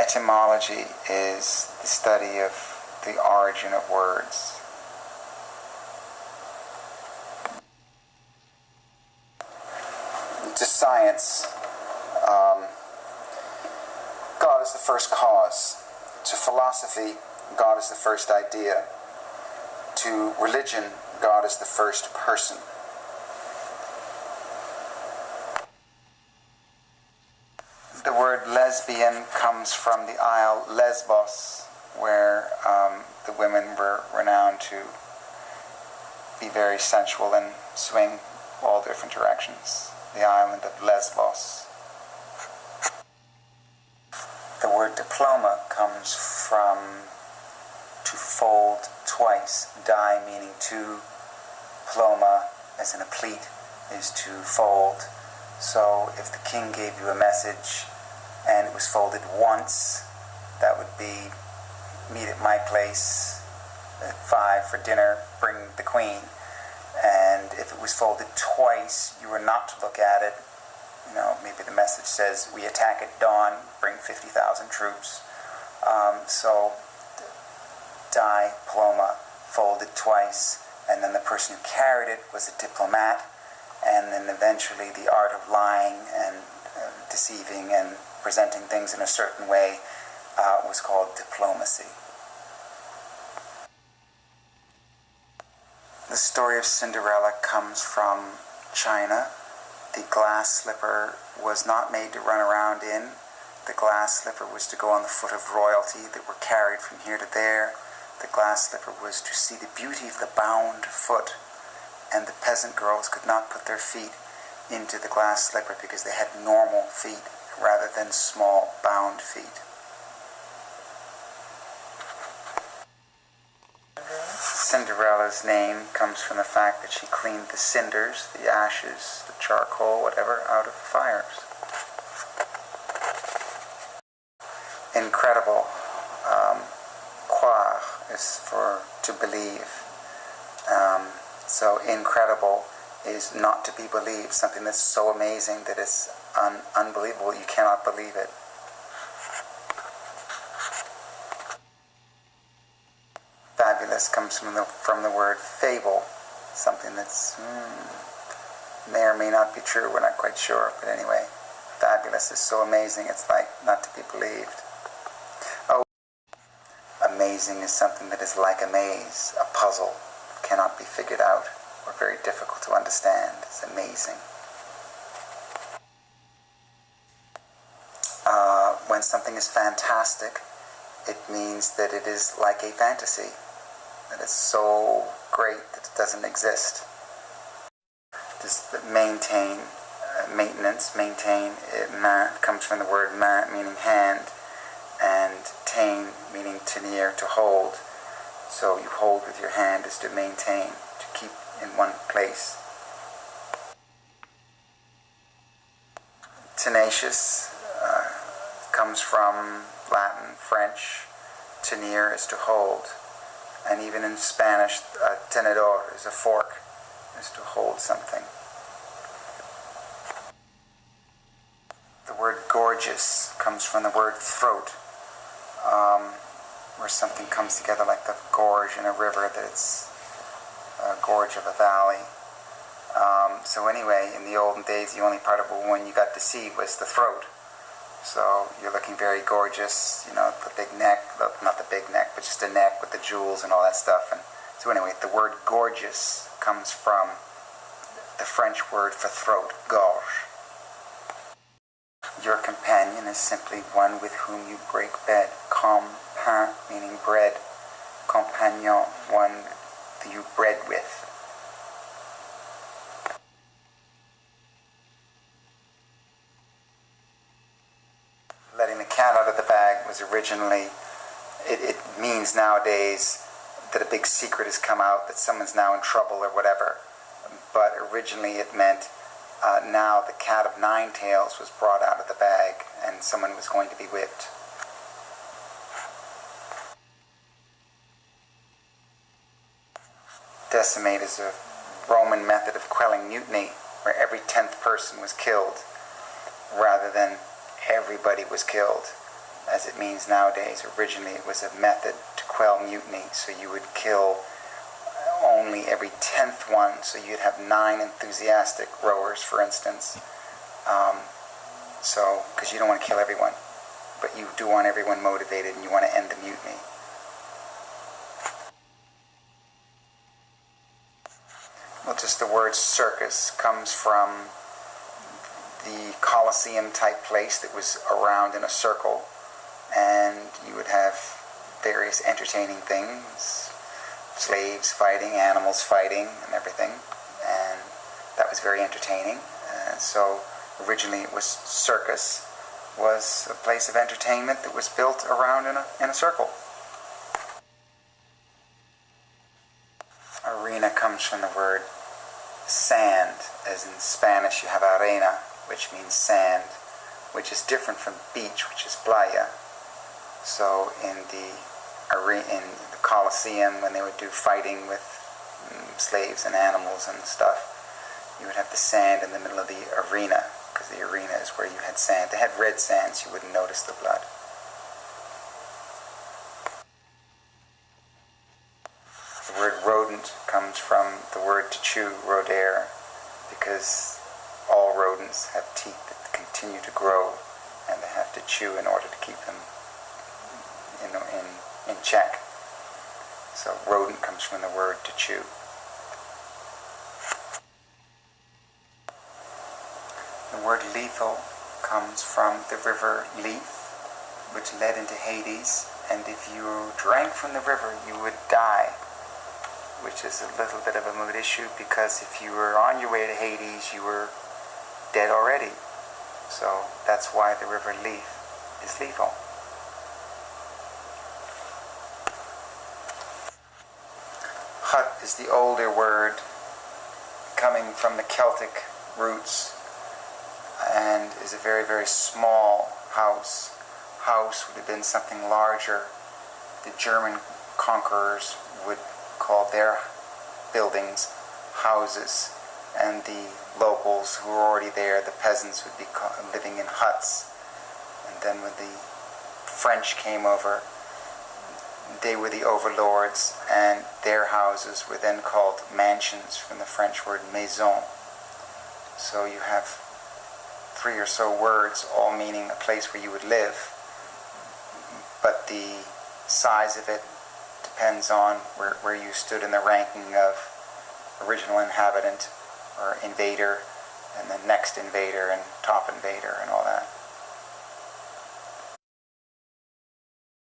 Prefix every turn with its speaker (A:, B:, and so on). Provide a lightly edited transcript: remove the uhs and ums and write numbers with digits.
A: Etymology is the study of the origin of words. To science, God is the first cause. To philosophy, God is the first idea. To religion, God is the first person. The word lesbian comes from the isle Lesbos, where the women were renowned to be very sensual and swing all different directions. The island of Lesbos. The word diploma comes from to fold twice. Di meaning two, ploma as in a pleat is to fold. So if the king gave you a message and it was folded once, that would be meet at my place at 5 for dinner, bring the queen. And if it was folded twice, you were not to look at it. You know, maybe the message says, we attack at dawn, bring 50,000 troops. So, diploma, folded twice, and then the person who carried it was a diplomat, and then eventually the art of lying and deceiving and presenting things in a certain way was called diplomacy. The story of Cinderella comes from China. The glass slipper was not made to run around in. The glass slipper was to go on the foot of royalty that were carried from here to there. The glass slipper was to see the beauty of the bound foot, and the peasant girls could not put their feet into the glass slipper because they had normal feet rather than small bound feet. Cinderella's name comes from the fact that she cleaned the cinders, the ashes, the charcoal, whatever, out of the fires. Incredible. Croire is for to believe. So incredible is not to be believed, something that's so amazing that it's unbelievable, you cannot believe it. Fabulous comes from the word fable, something that's may or may not be true, we're not quite sure, but anyway, fabulous is so amazing, it's like not to be believed. Oh, amazing is something that is like a maze, a puzzle, cannot be figured out, or very difficult to understand. It's amazing. When something is fantastic, it means that it is like a fantasy, that it's so great that it doesn't exist. Just maintain, maintenance, maintain, main comes from the word main, meaning hand, and tain, meaning tenir, to hold. So you hold with your hand is to maintain, to keep in one place. Tenacious comes from Latin, French. Tenir is to hold. And even in Spanish, tenedor is a fork, is to hold something. The word gorgeous comes from the word throat, where something comes together like the gorge in a river, that it's a gorge of a valley. So anyway, in the olden days, the only part of a woman you got to see was the throat. So you're looking very gorgeous, you know, the big neck, not the big neck, but just a neck with the jewels and all that stuff. And so anyway, the word gorgeous comes from the French word for throat, gorge. Your companion is simply one with whom you break bed. Compagnon, meaning bread. Compagnon, one that you bread with. Letting the cat out of the bag was originally, it means nowadays that a big secret has come out, that someone's now in trouble or whatever. But originally it meant now the cat of 9 tails was brought out of the bag and someone was going to be whipped. Decimate is a Roman method of quelling mutiny, where every 10th person was killed rather than everybody was killed. as it means nowadays. Originally it was a method to quell mutiny, so you would kill only every 10th one, so you'd have 9 enthusiastic rowers, for instance. So, because you don't want to kill everyone, but you do want everyone motivated and you want to end the mutiny. Well, just the word circus comes from the Colosseum type place that was around in a circle, and you would have various entertaining things, slaves fighting, animals fighting, and everything, and that was very entertaining. So originally it was circus, was a place of entertainment that was built around in a circle. Arena comes from the word sand, as in Spanish you have arena, which means sand, which is different from beach, which is playa. So in the Colosseum, when they would do fighting with slaves and animals and stuff, you would have the sand in the middle of the arena, because the arena is where you had sand. They had red sand, so you wouldn't notice the blood. The word rodent comes from the word to chew, roder, because all rodents have teeth that continue to grow, and they have to chew in order to keep them in check. So rodent comes from the word to chew. The word lethal comes from the river Lethe, which led into Hades, and if you drank from the river you would die, which is a little bit of a mood issue, because if you were on your way to Hades you were dead already. So that's why the river Lethe is lethal. Hut is the older word, coming from the Celtic roots, and is a very, very small house. House would have been something larger. The German conquerors would call their buildings houses, and the locals who were already there, the peasants, would be living in huts. And then when the French came over, they were the overlords, and their houses were then called mansions, from the French word maison. So you have 3 or so words, all meaning a place where you would live, but the size of it depends on where you stood in the ranking of original inhabitant or invader, and then next invader and top invader and all that.